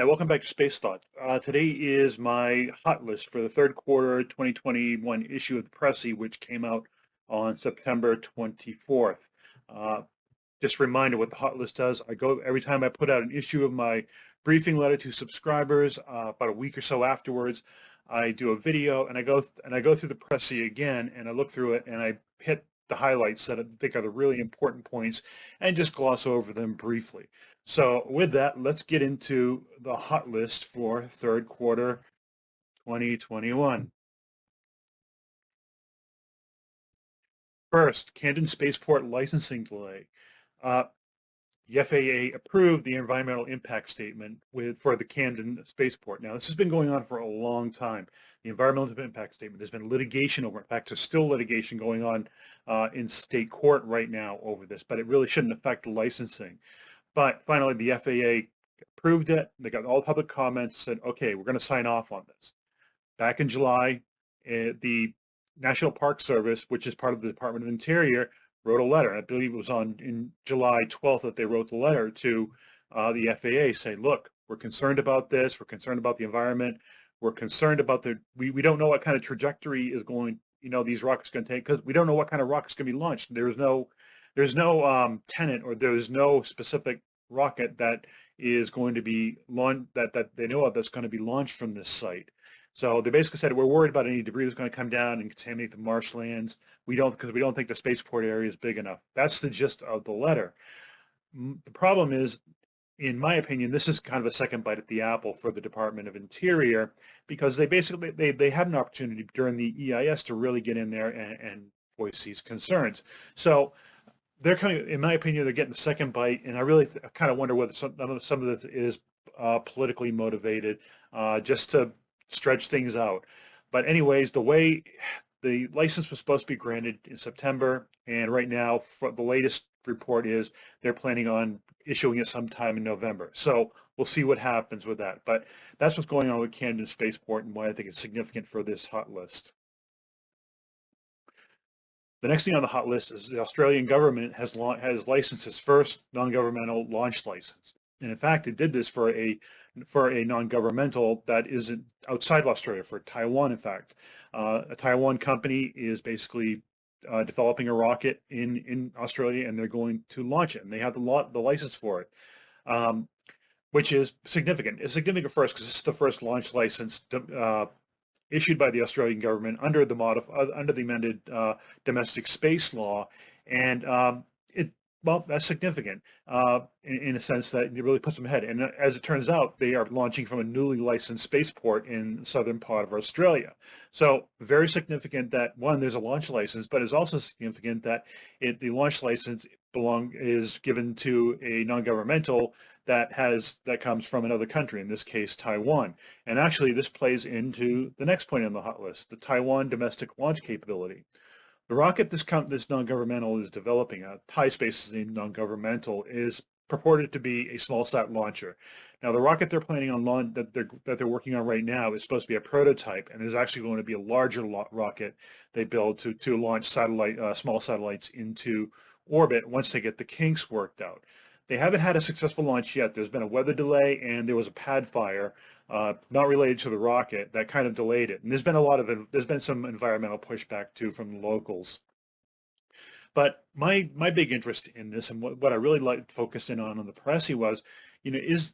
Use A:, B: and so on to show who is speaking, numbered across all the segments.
A: Hi, welcome back to Space Thought. Today is my hot list for the third quarter 2021 issue of the Pressy, which came out on September 24th. Uh, just a reminder what the hot list does. I go every time I put out an issue of my briefing letter to subscribers, about a week or so afterwards, I do a video and I go through the Pressy again and I look through it and I hit the highlights that I think are the really important points and just gloss over them briefly. So with that, let's get into the hot list for third quarter 2021. First, Camden Spaceport licensing delay. Uh, the FAA approved the environmental impact statement for the Camden Spaceport. Now, this has been going on for a long time. The environmental impact statement, there's been litigation over it. In fact, there's still litigation going on in state court right now over this, but it really shouldn't affect licensing. But finally, the FAA approved it. They got all the public comments, said, okay, we're going to sign off on this. Back in July, the National Park Service, which is part of the Department of Interior, wrote a letter. I believe it was in July 12th that they wrote the letter to the FAA saying, look, we're concerned about this. We're concerned about the environment. We're concerned about we don't know what kind of trajectory is going, these rockets going to take because we don't know what kind of rockets going to be launched. There's no tenant or there's no specific rocket that is going to be launched that they know of that's going to be launched from this site. So they basically said we're worried about any debris that's going to come down and contaminate the marshlands. Because we don't think the spaceport area is big enough. That's the gist of the letter. The problem is, in my opinion, this is kind of a second bite at the apple for the Department of Interior because they had an opportunity during the EIS to really get in there and voice these concerns. So they're coming, in my opinion, they're getting the second bite, and I really kind of wonder whether some of this is politically motivated, just to stretch things out. But anyways, the way the license was supposed to be granted in September, and right now, for the latest report is they're planning on issuing it sometime in November. So we'll see what happens with that. But that's what's going on with Camden Spaceport and why I think it's significant for this hot list. The next thing on the hot list is the Australian government has licensed its first non-governmental launch license. And in fact, it did this for a non-governmental that isn't outside of Australia, for Taiwan, in fact. A Taiwan company is basically developing a rocket in Australia, and they're going to launch it. And they have the license for it, which is significant. It's significant for us because this is the first launch license issued by the Australian government under the amended domestic space law, and that's significant in a sense that it really puts them ahead. And as it turns out, they are launching from a newly licensed spaceport in the southern part of Australia. So very significant that, one, there's a launch license, but it's also significant that the launch license is given to a non-governmental that comes from another country, in this case Taiwan. And actually this plays into the next point on the hot list, the Taiwan domestic launch capability. The rocket this non-governmental is developing, TaiSpace is named non-governmental, is purported to be a small sat launcher. Now the rocket they're planning on that they're working on right now is supposed to be a prototype, and there's actually going to be a larger rocket they build to launch small satellites into orbit once they get the kinks worked out. They haven't had a successful launch yet. There's been a weather delay and there was a pad fire, not related to the rocket, that kind of delayed it. And there's been some environmental pushback too from the locals. But my big interest in this, and what I really like to focus in on the Pressy was, is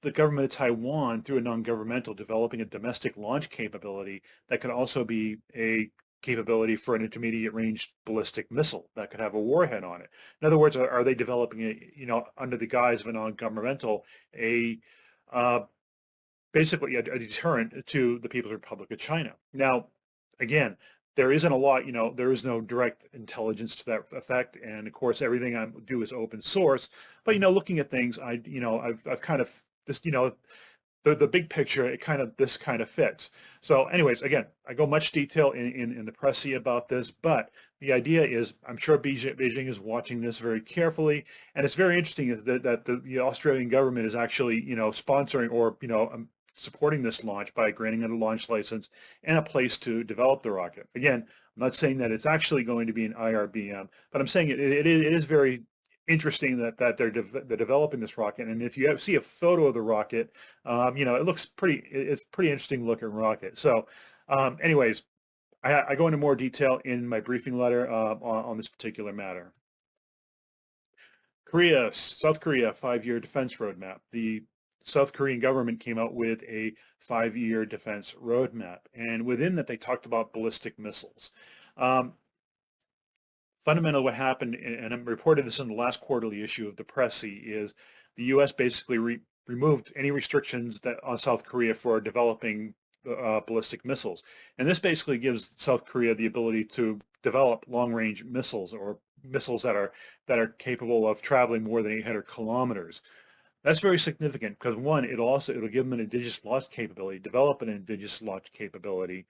A: the government of Taiwan, through a non-governmental, developing a domestic launch capability that could also be a capability for an intermediate range ballistic missile that could have a warhead on it. In other words, are they developing under the guise of a non-governmental, basically a deterrent to the People's Republic of China? Now, again, there isn't a lot, there is no direct intelligence to that effect, and of course everything I do is open source. But looking at things, I've kind of this, the big picture, this kind of fits. So anyways, again, I go much detail in the Pressy about this, but the idea is, I'm sure Beijing is watching this very carefully, and it's very interesting that the Australian government is actually, sponsoring or, supporting this launch by granting it a launch license and a place to develop the rocket. Again, I'm not saying that it's actually going to be an IRBM, but I'm saying it is very interesting that they're developing this rocket. And if you see a photo of the rocket, it looks it's pretty interesting looking rocket. So anyways, I go into more detail in my briefing letter on this particular matter. South Korea 5-year defense roadmap. The South Korean government came out with a 5-year defense roadmap, and within that they talked about ballistic missiles. Fundamentally what happened, and I reported this in the last quarterly issue of the Pressy, is the U.S. basically removed any restrictions on South Korea for developing ballistic missiles. And this basically gives South Korea the ability to develop long-range missiles, or missiles that are capable of traveling more than 800 kilometers. That's very significant because, one, it'll give them an indigenous launch capability, develop an indigenous launch capability,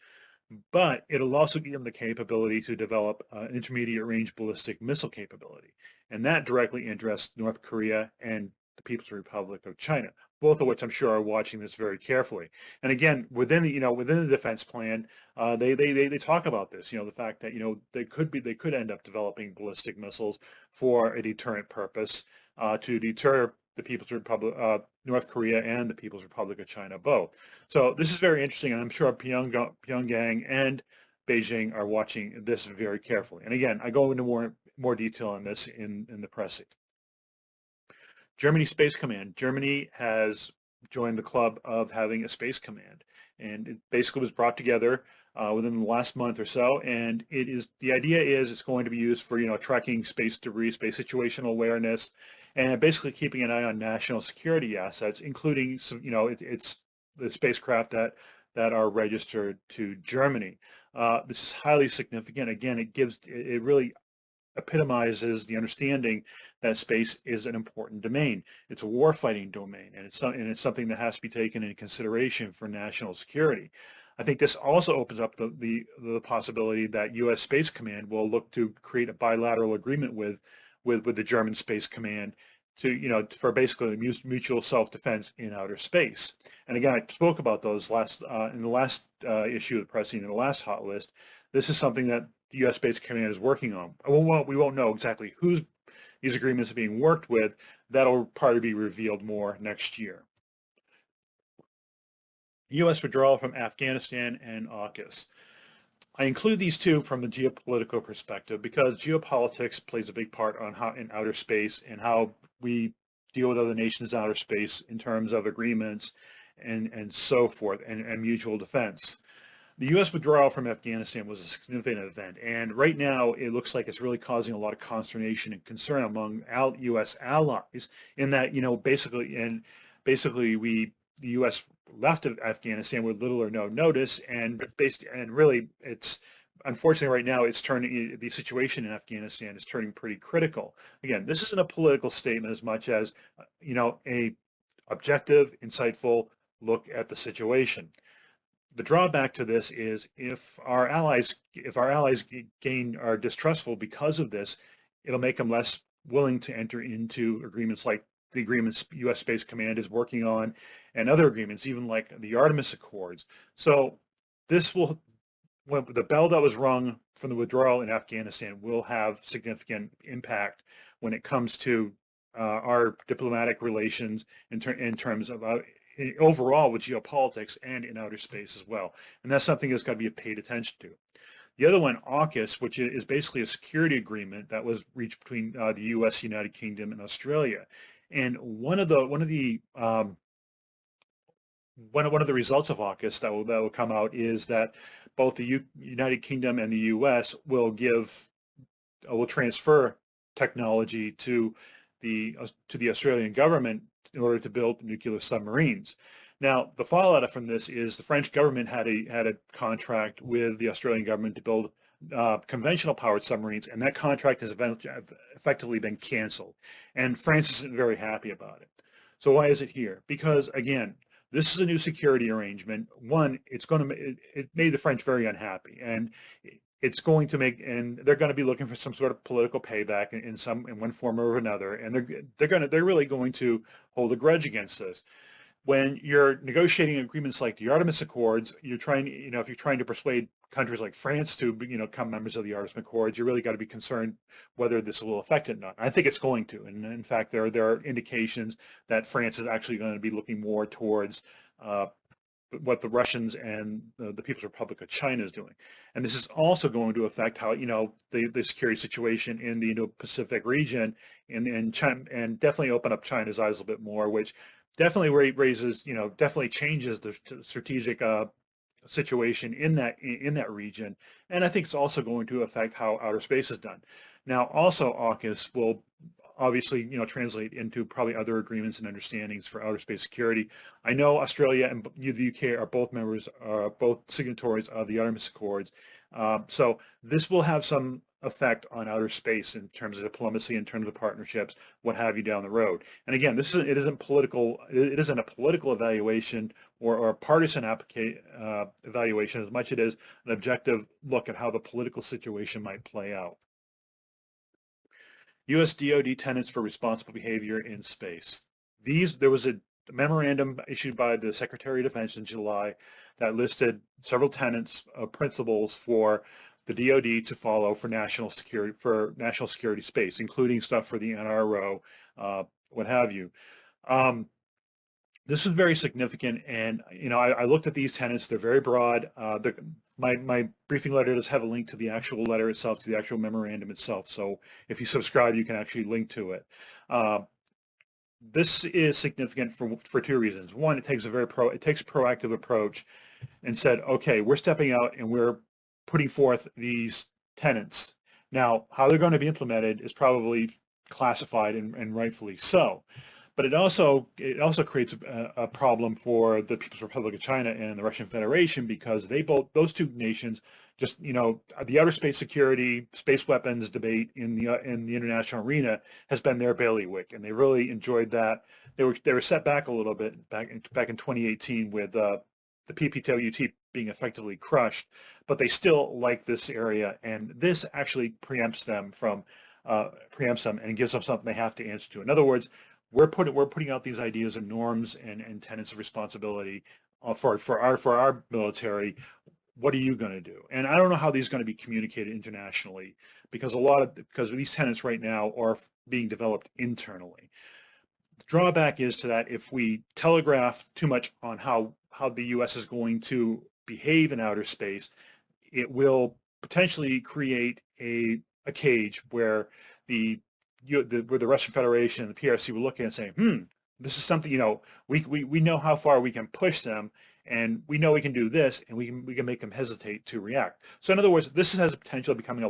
A: but it'll also give them the capability to develop an intermediate range ballistic missile capability. And that directly interests North Korea and the People's Republic of China, both of which I'm sure are watching this very carefully. And again, within the defense plan, they talk about this, the fact that, they could end up developing ballistic missiles for a deterrent purpose, to deter the People's Republic, North Korea and the People's Republic of China both. So this is very interesting, and I'm sure Pyongyang and Beijing are watching this very carefully. And again, I go into more detail on this in the Pressy. Germany Space Command. Germany has joined the club of having a space command, and it basically was brought together within the last month or so. And the idea is it's going to be used for tracking space debris, space situational awareness, and basically keeping an eye on national security assets, including it's the spacecraft that are registered to Germany. This is highly significant. Again, it really epitomizes the understanding that space is an important domain. It's a warfighting domain, and it's something that has to be taken into consideration for national security. I think this also opens up the possibility that U.S. Space Command will look to create a bilateral agreement with the German Space Command for basically mutual self-defense in outer space. And again, I spoke about those in the last issue of the Pressy, in the last hot list. This is something that the U.S. Space Command is working on. We won't know exactly who's these agreements are being worked with. That'll probably be revealed more next year. U.S. withdrawal from Afghanistan and AUKUS. I include these two from the geopolitical perspective because geopolitics plays a big part on how in outer space and how we deal with other nations in outer space in terms of agreements and so forth, and mutual defense. The U.S. withdrawal from Afghanistan was a significant event, and right now it looks like it's really causing a lot of consternation and concern among U.S. allies in that, basically the U.S. left of Afghanistan with little or no notice, and really it's unfortunately right now the situation in Afghanistan is turning pretty critical. Again, this isn't a political statement as much as a objective, insightful look at the situation. The drawback to this is if our allies are distrustful because of this, it'll make them less willing to enter into agreements like the agreements U.S. Space Command is working on, and other agreements, even like the Artemis Accords. So the bell that was rung from the withdrawal in Afghanistan will have significant impact when it comes to our diplomatic relations in terms of overall with geopolitics and in outer space as well. And that's something that's got to be paid attention to. The other one, AUKUS, which is basically a security agreement that was reached between the U.S., United Kingdom, and Australia. And one of the results of AUKUS that will come out is that both the United Kingdom and the U.S. will transfer technology to the Australian government in order to build nuclear submarines. Now, the fallout from this is the French government had a contract with the Australian government to build conventional powered submarines, and that contract has effectively been canceled. And France isn't very happy about it. So why is it here? Because again, this is a new security arrangement. One, it made the French very unhappy, and they're going to be looking for some sort of political payback in one form or another, and they're really going to hold a grudge against this. When you're negotiating agreements like the Artemis Accords, if you're trying to persuade countries like France to become members of the Artemis Accords, you really got to be concerned whether this will affect it or not. I think it's going to, and in fact, there are indications that France is actually going to be looking more towards what the Russians and the People's Republic of China is doing. And this is also going to affect how, the security situation in the Indo-Pacific region and China, and definitely open up China's eyes a little bit more, which definitely raises, definitely changes the strategic situation in that region. And I think it's also going to affect how outer space is done. Now, also AUKUS will obviously, translate into probably other agreements and understandings for outer space security. I know Australia and the UK are both both signatories of the Artemis Accords. So this will have some effect on outer space in terms of diplomacy, in terms of partnerships, what have you down the road. And again, it isn't political. It isn't a political evaluation or a partisan evaluation as much as it is an objective look at how the political situation might play out. U.S. DoD tenets for responsible behavior in space. There was a memorandum issued by the Secretary of Defense in July that listed several tenets of principles for the DoD to follow for national security space, including stuff for the NRO, what have you. This is very significant, and I looked at these tenets. They're very broad. My briefing letter does have a link to the actual letter itself, to the actual memorandum itself. So if you subscribe, you can actually link to it. This is significant for two reasons. One, it takes a proactive approach and said, okay, we're stepping out and we're putting forth these tenets. Now, how they're going to be implemented is probably classified and rightfully so. But it also creates a problem for the People's Republic of China and the Russian Federation, because those two nations just, the outer space security, space weapons debate in the international arena has been their bailiwick, and they really enjoyed that. They were set back a little bit back in 2018 with the PPTOUT being effectively crushed, but they still like this area, and this actually preempts them and gives them something they have to answer to. In other words, we're putting out these ideas and norms and tenets of responsibility for our military. What are you going to do? And I don't know how these are going to be communicated internationally, because these tenets right now are being developed internally. The drawback is to that, if we telegraph too much on how the U.S. is going to behave in outer space, it will potentially create a cage where where the Russian Federation and the PRC will look at it and say, this is something, we know how far we can push them, and we know we can do this, and we can make them hesitate to react. So in other words, this has the potential of becoming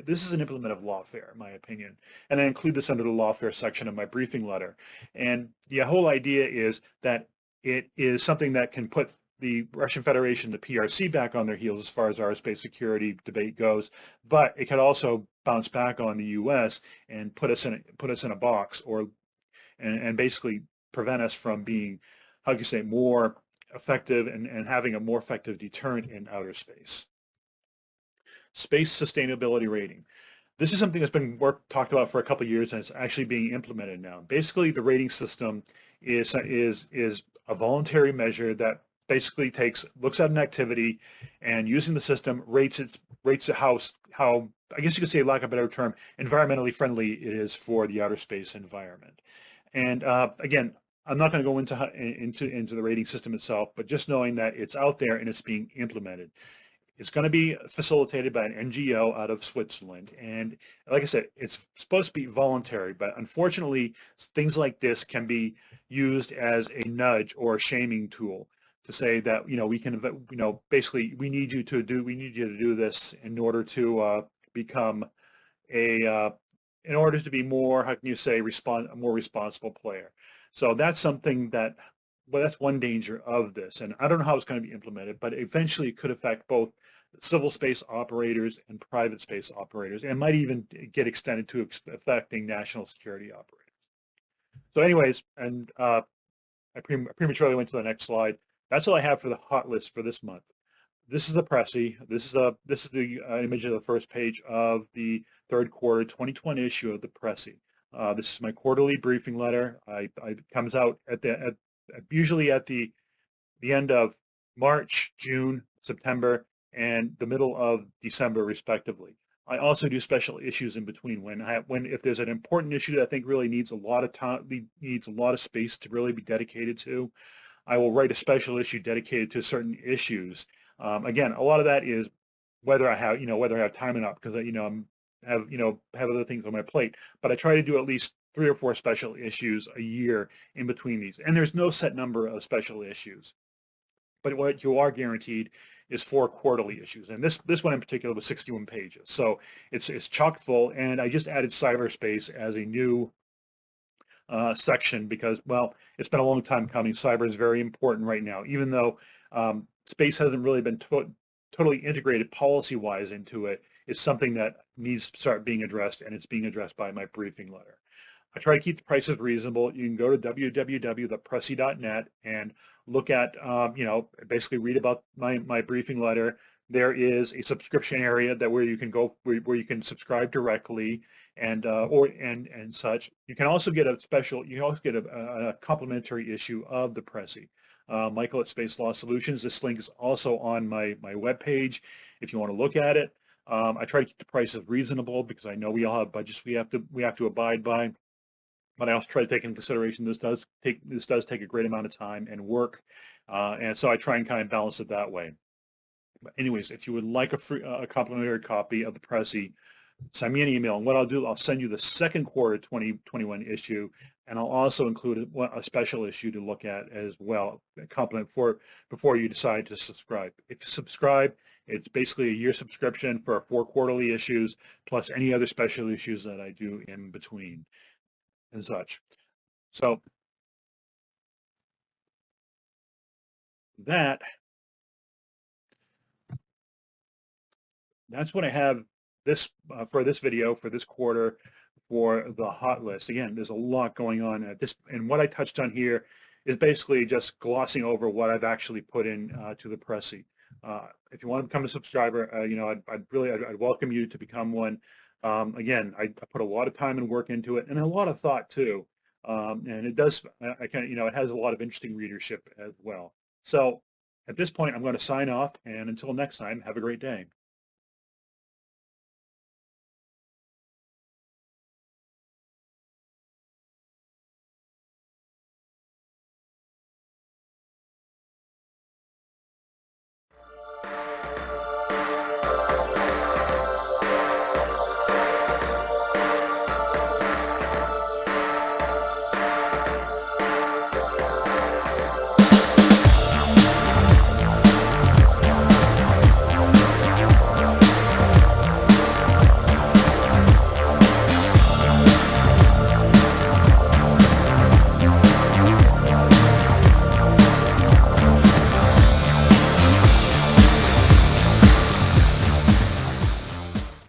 A: this is an implement of lawfare, in my opinion. And I include this under the lawfare section of my briefing letter. And the whole idea is that it is something that can put the Russian Federation, the PRC, back on their heels as far as our space security debate goes, but it could also bounce back on the U.S. and put us in a box, and basically prevent us from being, how can you say, more effective and having a more effective deterrent in outer space. Space sustainability rating. This is something that's been talked about for a couple of years, and it's actually being implemented now. Basically, the rating system is a voluntary measure that basically looks at an activity, and using the system rates it how I guess you could say, lack of a better term, environmentally friendly it is for the outer space environment. And again, I'm not going to go into the rating system itself, but just knowing that it's out there and it's being implemented. It's going to be facilitated by an NGO out of Switzerland. And like I said, it's supposed to be voluntary, but unfortunately, things like this can be used as a nudge or a shaming tool to say that, we can, basically, we need you to do this in order to become in order to be more, how can you say, a more responsible player. So that's something that's one danger of this. And I don't know how it's going to be implemented, but eventually it could affect both civil space operators and private space operators, and might even get extended to affecting national security operators. So anyways, and I prematurely went to the next slide. That's all I have for the hot list for this month. This is the Pressy. This is the image of the first page of the third quarter 2020 issue of the Pressy. This is my quarterly briefing letter. It comes out usually at the end of March, June, September, and the middle of December, respectively. I also do special issues in between when if there's an important issue that I think really needs a lot of time, needs a lot of space to really be dedicated to, I will write a special issue dedicated to certain issues. Again, a lot of that is whether I have, whether I have time enough because, have other things on my plate. But I try to do at least 3 or 4 special issues a year in between these. And there's no set number of special issues. But what you are guaranteed is 4 quarterly issues. And this one in particular was 61 pages. So it's chock full. And I just added cyberspace as a new section because, well, it's been a long time coming. Cyber is very important right now, even though space hasn't really been totally integrated policy-wise into it. It's something that needs to start being addressed, and it's being addressed by my briefing letter. I try to keep the prices reasonable. You can go to www.pressy.net and look at, basically read about my briefing letter. There is a subscription area where you can go, where you can subscribe directly and such. You can also get a complimentary issue of the Pressy. Michael at Space Law Solutions. This link is also on my webpage if you want to look at it. I try to keep the prices reasonable because I know we all have budgets we have to abide by. But I also try to take into consideration this does take a great amount of time and work, and so I try and kind of balance it that way. But anyways, if you would like a complimentary copy of the Pressy, send me an email, and what I'll do, I'll send you the second quarter 2021 issue, and I'll also include a special issue to look at as well, a compliment before you decide to subscribe. If you subscribe, it's basically a year subscription for 4 quarterly issues, plus any other special issues that I do in between and such. So that's what I have for this video for this quarter for the hot list. Again, there's a lot going on at this, and what I touched on here is basically just glossing over what I've actually put in to the Pressy. If you want to become a subscriber, I'd welcome you to become one. Again, I put a lot of time and work into it, and a lot of thought too. And it does, it has a lot of interesting readership as well. So at this point, I'm going to sign off, and until next time, have a great day.